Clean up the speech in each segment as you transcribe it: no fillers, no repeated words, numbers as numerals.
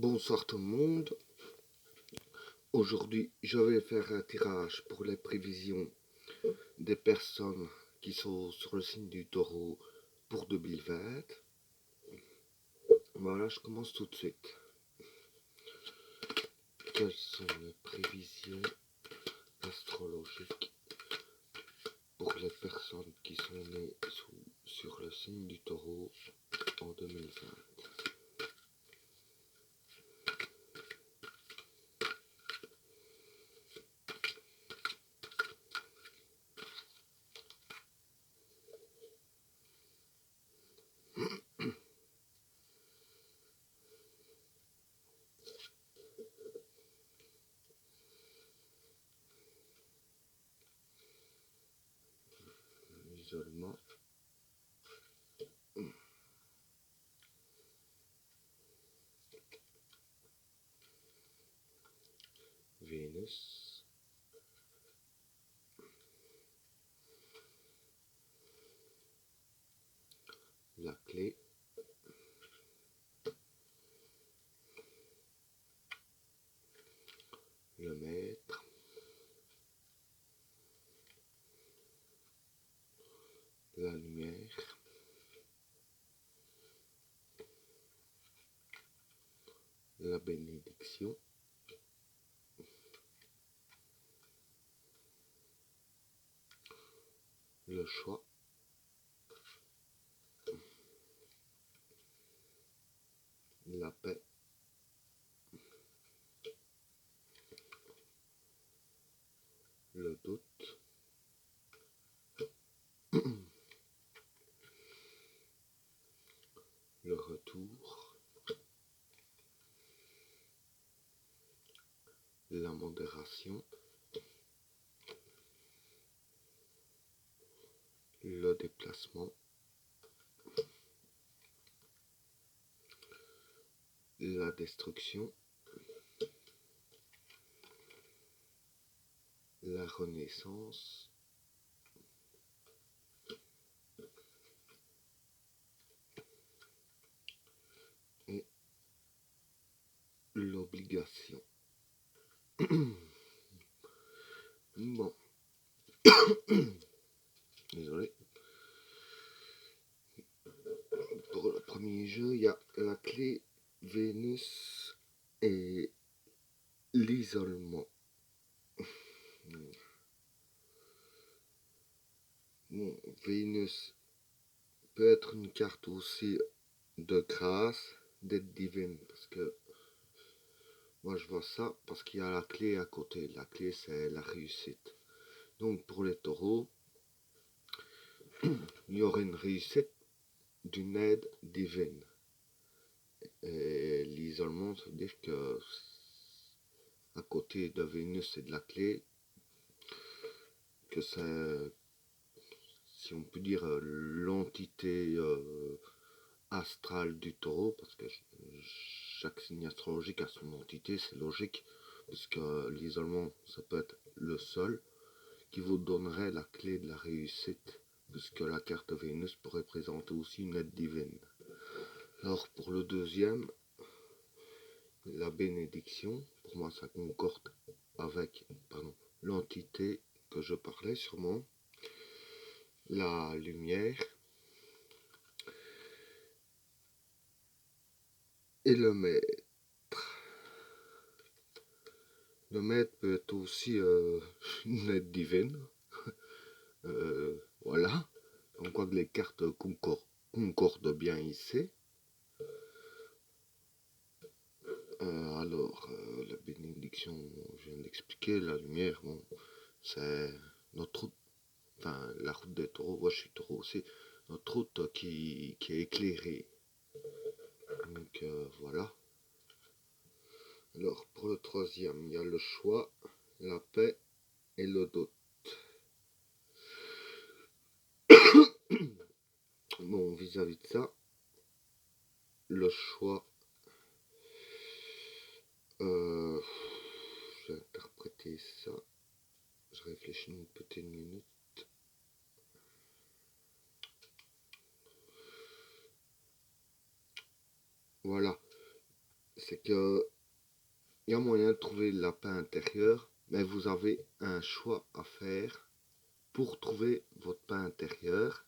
Bonsoir tout le monde. Aujourd'hui, je vais faire un tirage pour les prévisions des personnes qui sont sur le signe du Taureau pour 2020. Voilà, je commence tout de suite. Quelles sont les prévisions astrologiques pour les personnes qui sont nées sur le signe du Taureau en 2020? Isolement. Vénus. La clé. Le maître. La lumière. La bénédiction. Le choix. La paix. Le doute. Le retour. La modération. Le déplacement. La destruction. La renaissance. Et l'obligation. Bon. Désolé. Pour le premier jeu, il y a la clé, Vénus et l'isolement. Bon, Vénus peut être une carte aussi de grâce, d'aide divine, parce que moi je vois ça, parce qu'il y a la clé à côté. La clé, c'est la réussite. Donc pour les taureaux, il y aurait une réussite d'une aide divine. Et l'isolement, ça veut dire que à côté de Vénus et de la clé, que c'est, si on peut dire, l'entité astrale du taureau, parce que chaque signe astrologique a son entité, c'est logique, parce que l'isolement, ça peut être le seul qui vous donnerait la clé de la réussite, puisque la carte de Vénus pourrait présenter aussi une aide divine. Alors pour le deuxième, la bénédiction, pour moi ça concorde avec l'entité que je parlais sûrement. La lumière et le maître. Le maître peut être aussi une aide divine. Voilà. On voit que les cartes concordent bien ici. Alors, la bénédiction, je viens d'expliquer. La lumière, bon, c'est notre route. Enfin, la route des taureaux, moi je suis taureau aussi. Notre route qui est éclairée. Donc voilà. Alors pour le troisième, il y a le choix, la paix et le doute. Bon, vis-à-vis de ça, le choix, j'ai interprété ça, je réfléchis une petite minute. Voilà, c'est que il y a moyen de trouver la paix intérieure, mais vous avez un choix à faire pour trouver votre paix intérieure.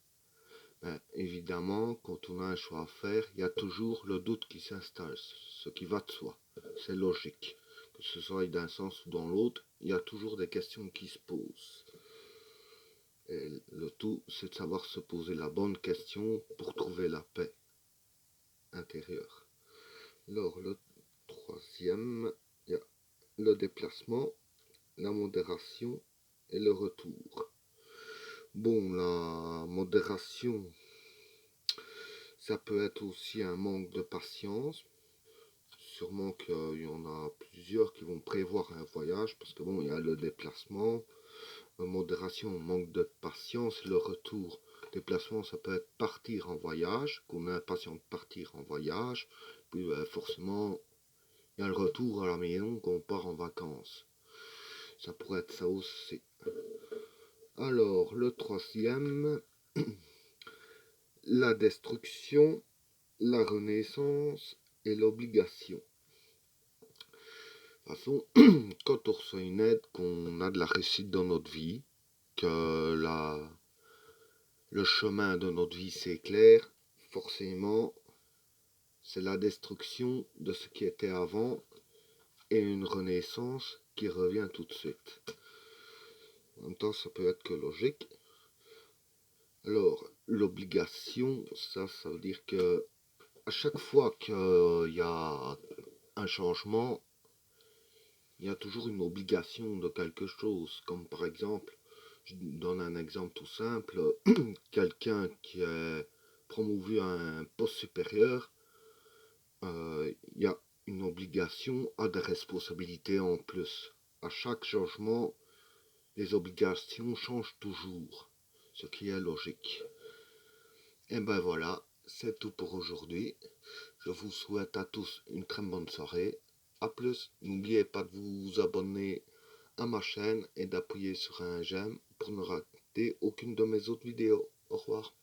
Ben, évidemment, quand on a un choix à faire, il y a toujours le doute qui s'installe, ce qui va de soi. C'est logique. Que ce soit d'un sens ou dans l'autre, il y a toujours des questions qui se posent. Et le tout, c'est de savoir se poser la bonne question pour trouver la paix intérieure. Alors, le troisième, il y a le déplacement, la modération et le retour. Bon, la modération, ça peut être aussi un manque de patience. Sûrement qu'il y en a plusieurs qui vont prévoir un voyage, parce que bon, il y a le déplacement, la modération, manque de patience, le retour. Déplacement, ça peut être partir en voyage, qu'on est impatient de partir en voyage, puis forcément, il y a le retour à la maison quand on part en vacances. Ça pourrait être ça aussi. Alors, le troisième, la destruction, la renaissance et l'obligation. De toute façon, quand on reçoit une aide, qu'on a de la réussite dans notre vie, que le chemin de notre vie s'éclaire, forcément, c'est la destruction de ce qui était avant et une renaissance qui revient tout de suite. En même temps, ça peut être que logique. Alors, l'obligation, ça veut dire que à chaque fois qu'il y a un changement, il y a toujours une obligation de quelque chose. Comme par exemple, je donne un exemple tout simple, quelqu'un qui est promovu à un poste supérieur, il y a une obligation à des responsabilités en plus. À chaque changement, les obligations changent toujours, ce qui est logique. Et ben voilà, c'est tout pour aujourd'hui. Je vous souhaite à tous une très bonne soirée. A plus, n'oubliez pas de vous abonner à ma chaîne et d'appuyer sur un j'aime pour ne rater aucune de mes autres vidéos. Au revoir.